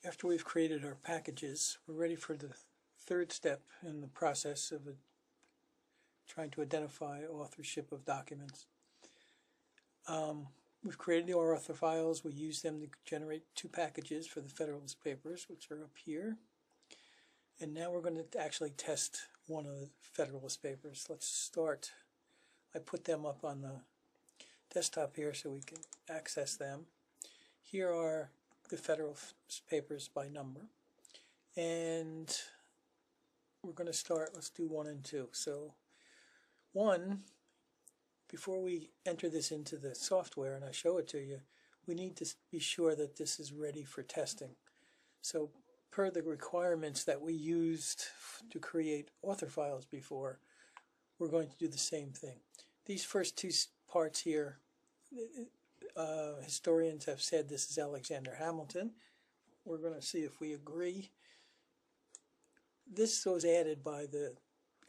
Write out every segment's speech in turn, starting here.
After we've created our packages, we're ready for the third step in the process of trying to identify authorship of documents. We've created our author files. We use them to generate two packages for the Federalist Papers, which are up here. And now we're going to actually test one of the Federalist Papers. Let's start. I put them up on the desktop here so we can access them. Here are the Federalist Papers by number. And we're going to start, let's do 1 and 2. So 1, before we enter this into the software and I show it to you, we need to be sure that this is ready for testing. So per the requirements that we used to create author files before, we're going to do the same thing. These first two parts here, historians have said this is Alexander Hamilton. We're going to see if we agree. This was added by the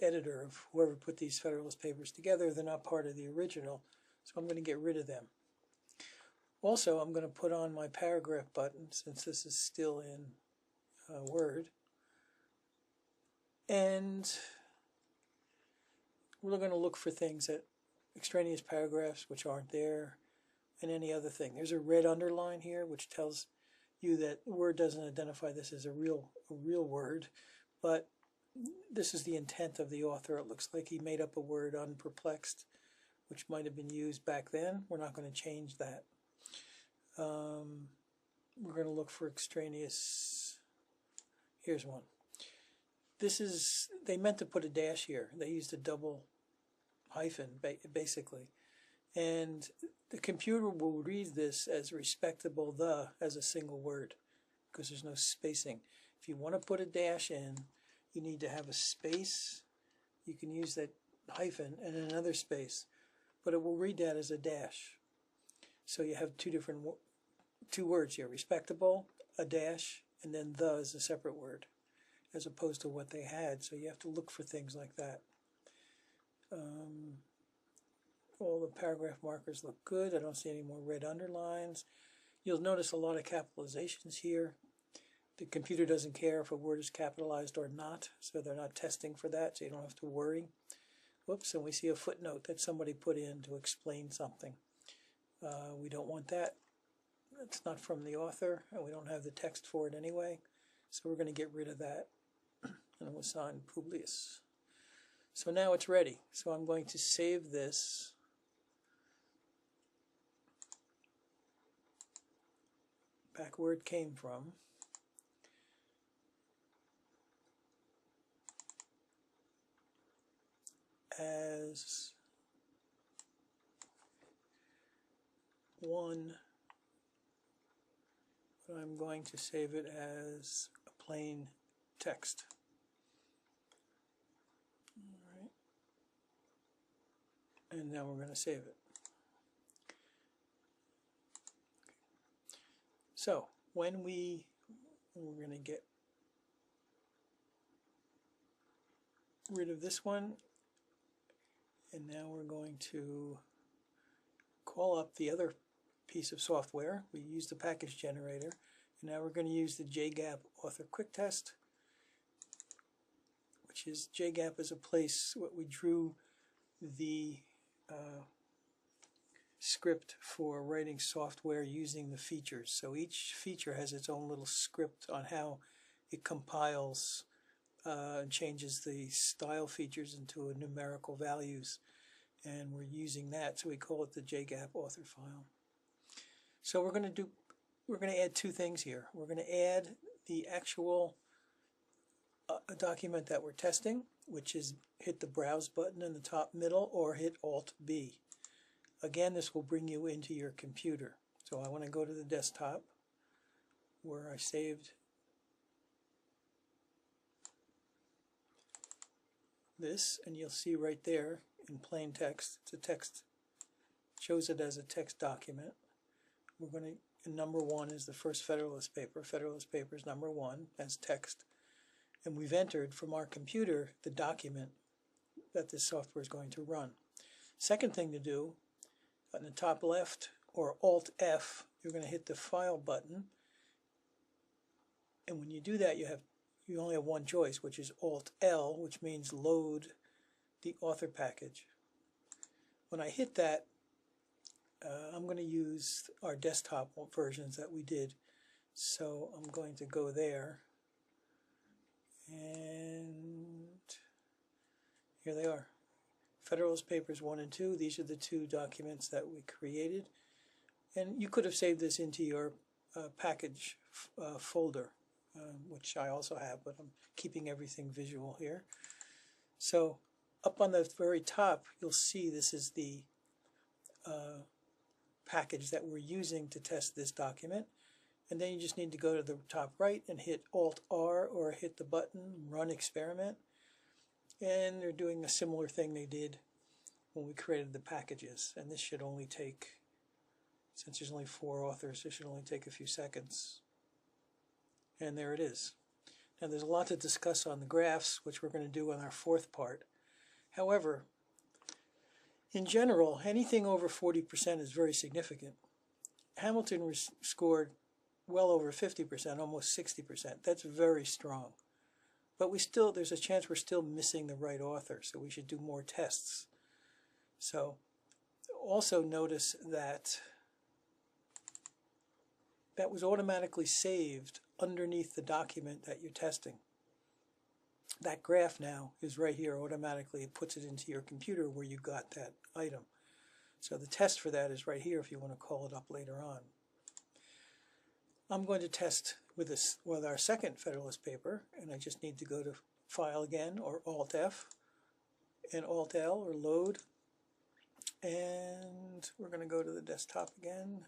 editor of whoever put these Federalist Papers together. They're not part of the original, so I'm going to get rid of them. Also, I'm going to put on my paragraph button since this is still in Word. And we're going to look for things that extraneous paragraphs which aren't there and any other thing. There's a red underline here which tells you that Word doesn't identify this as a real word, but this is the intent of the author. It looks like he made up a word, unperplexed, which might have been used back then. We're not going to change that. We're going to look for extraneous. Here's one. This is, they meant to put a dash here. They used a double hyphen, basically. And the computer will read this as respectable the as a single word because there's no spacing. If you want to put a dash in, you need to have a space. You can use that hyphen and another space, but it will read that as a dash. So you have two words here, respectable, a dash, and then the is a separate word, as opposed to what they had. So you have to look for things like that. All the paragraph markers look good. I don't see any more red underlines. You'll notice a lot of capitalizations here. The computer doesn't care if a word is capitalized or not, so they're not testing for that, so you don't have to worry. Whoops, and we see a footnote that somebody put in to explain something. We don't want that. It's not from the author, and we don't have the text for it anyway, so we're going to get rid of that. And it was signed Publius. So now it's ready. So I'm going to save this. Back where it came from. As 1, but I'm going to save it as a plain text. All right. And now we're going to save it. So when we're going to get rid of this one. And now we're going to call up the other piece of software. We use the package generator. And now we're going to use the JGAP Author Quick Test, which is JGAP is a place what we drew the script for writing software using the features. So each feature has its own little script on how it compiles and changes the style features into numerical values, and we're using that, so we call it the JGAP author file. So we're going to add two things here. We're going to add the actual document that we're testing, which is hit the browse button in the top middle or hit Alt B. Again, this will bring you into your computer. So I want to go to the desktop where I saved this, and you'll see right there in plain text, it's a text, shows it as a text document. We're going to, and number 1 is the first Federalist paper. Federalist Papers number 1 as text. And we've entered from our computer the document that this software is going to run. Second thing to do, on the top left or Alt F, you're going to hit the File button, And when you do that, you only have one choice, which is Alt-L, which means load the author package. When I hit that, I'm going to use our desktop versions that we did. So I'm going to go there, and here they are. Federalist Papers 1 and 2. These are the two documents that we created. And you could have saved this into your package folder, which I also have, but I'm keeping everything visual here. So up on the very top, you'll see this is the package that we're using to test this document. And then you just need to go to the top right and hit Alt-R or hit the button, Run Experiment. And they're doing a similar thing they did when we created the packages. And this should only take, since there's only 4 authors, this should only take a few seconds. And there it is. Now there's a lot to discuss on the graphs, which we're going to do on our 4th part. However, in general, anything over 40% is very significant. Hamilton scored well over 50%, almost 60%. That's very strong. But there's a chance we're still missing the right author, so we should do more tests. So also notice that that was automatically saved underneath the document that you're testing. That graph now is right here automatically. It puts it into your computer where you got that item. So the test for that is right here if you want to call it up later on. I'm going to test with our second Federalist paper, and I just need to go to File again, or Alt-F, and Alt-L, or Load. And we're going to go to the desktop again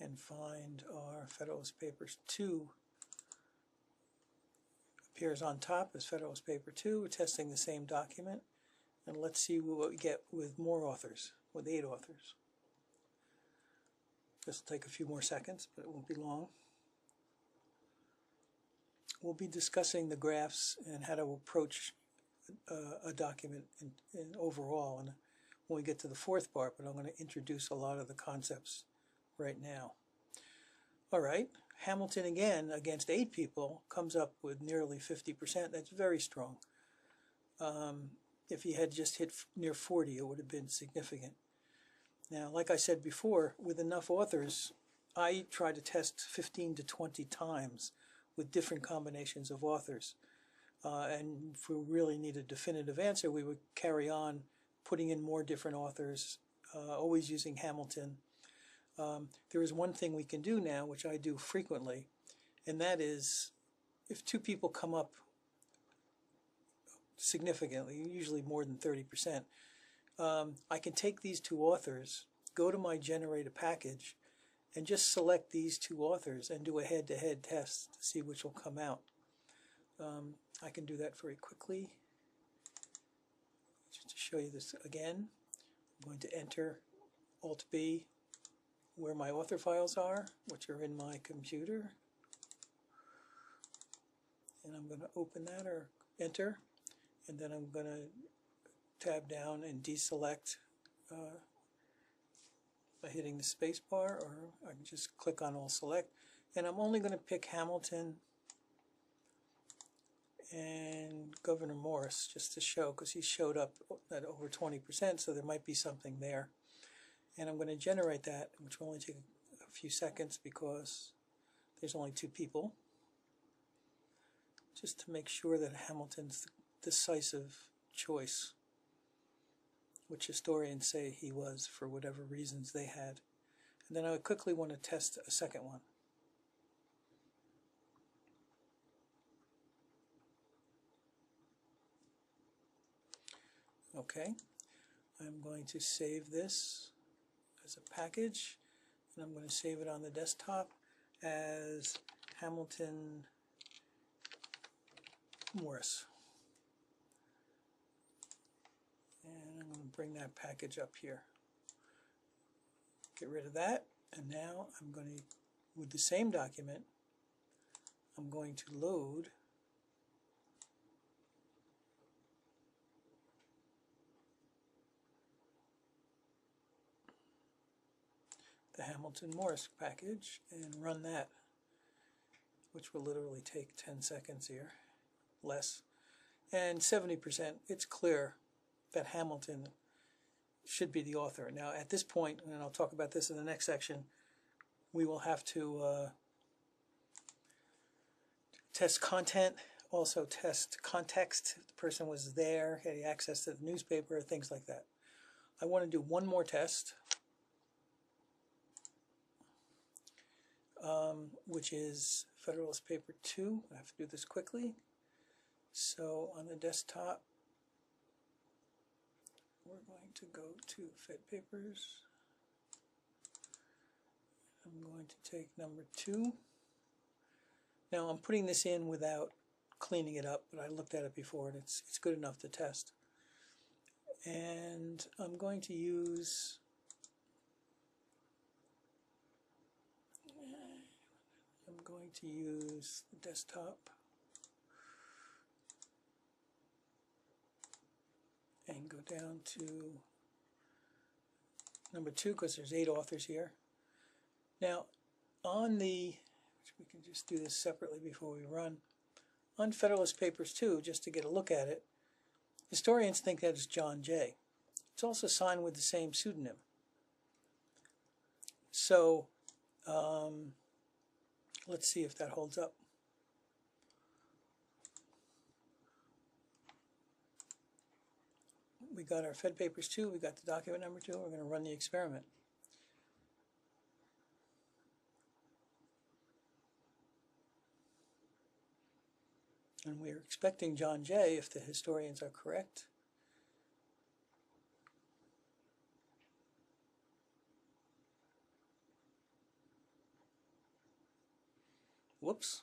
and find our Federalist Papers 2. Appears on top as Federalist Paper 2. We're testing the same document. And let's see what we get with more authors, with 8 authors. This will take a few more seconds, but it won't be long. We'll be discussing the graphs and how to approach a document in overall and when we get to the 4th part, but I'm going to introduce a lot of the concepts right now. All right, Hamilton again against 8 people comes up with nearly 50%. That's very strong. If he had just hit near 40, it would have been significant. Now, like I said before, with enough authors, I try to test 15 to 20 times with different combinations of authors. And if we really need a definitive answer, we would carry on putting in more different authors, always using Hamilton. There is one thing we can do now, which I do frequently, and that is if 2 people come up significantly, usually more than 30%, I can take these 2 authors, go to my Generate a Package, and just select these 2 authors and do a head-to-head test to see which will come out. I can do that very quickly. Just to show you this again, I'm going to enter Alt-B where my author files are, which are in my computer. And I'm going to open that or enter, and then I'm going to tab down and deselect by hitting the space bar, or I can just click on All Select. And I'm only going to pick Hamilton and Gouverneur Morris just to show, because he showed up at over 20%, so there might be something there. And I'm going to generate that, which will only take a few seconds because there's only 2 people, just to make sure that Hamilton's the decisive choice, which historians say he was for whatever reasons they had. And then I quickly want to test a second one. Okay, I'm going to save this as a package, and I'm going to save it on the desktop as Hamilton Morris. And I'm going to bring that package up here. Get rid of that, and now I'm going to, with the same document, I'm going to load the Hamilton Morris package and run that. which will literally take 10 seconds here, less. And 70%, it's clear that Hamilton should be the author. Now at this point, and I'll talk about this in the next section, we will have to test content, also test context. The person was there, had access to the newspaper, things like that. I want to do one more test, which is Federalist Paper 2. I have to do this quickly. So on the desktop, we're going to go to Fed Papers. I'm going to take number 2. Now I'm putting this in without cleaning it up, but I looked at it before and it's good enough to test. And I'm going to use the desktop and go down to number 2 because there's 8 authors here. Now on the, we can just do this separately before we run, on Federalist Papers 2, just to get a look at it, historians think that it's John Jay. It's also signed with the same pseudonym. So let's see if that holds up. We got our Fed Papers 2, we got the document number 2, we're going to run the experiment. And we're expecting John Jay, if the historians are correct. Whoops.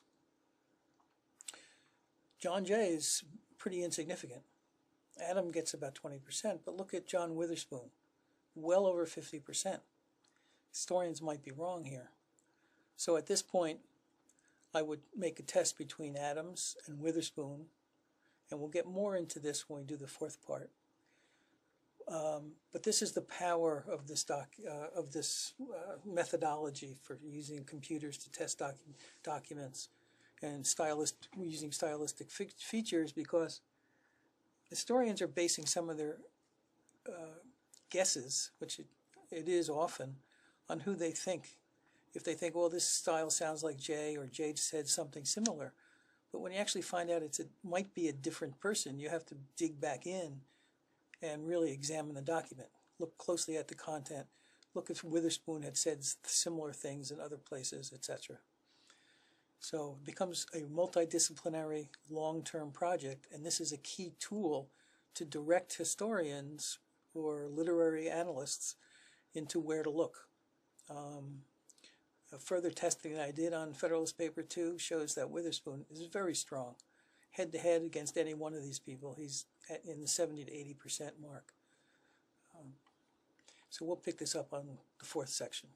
John Jay is pretty insignificant. Adam gets about 20%, but look at John Witherspoon, well over 50%. Historians might be wrong here. So at this point, I would make a test between Adams and Witherspoon, and we'll get more into this when we do the 4th part. But this is the power of this methodology for using computers to test documents and using stylistic features, because historians are basing some of their guesses, which it is often, on who they think. If they think, well, this style sounds like Jay, or Jay said something similar. But when you actually find out it might be a different person, you have to dig back in and really examine the document. Look closely at the content. Look if Witherspoon had said similar things in other places, etc. So it becomes a multidisciplinary long-term project, and this is a key tool to direct historians or literary analysts into where to look. Further testing that I did on Federalist Paper 2 shows that Witherspoon is very strong. Head-to-head against any one of these people, he's in the 70 to 80% mark. So we'll pick this up on the 4th section.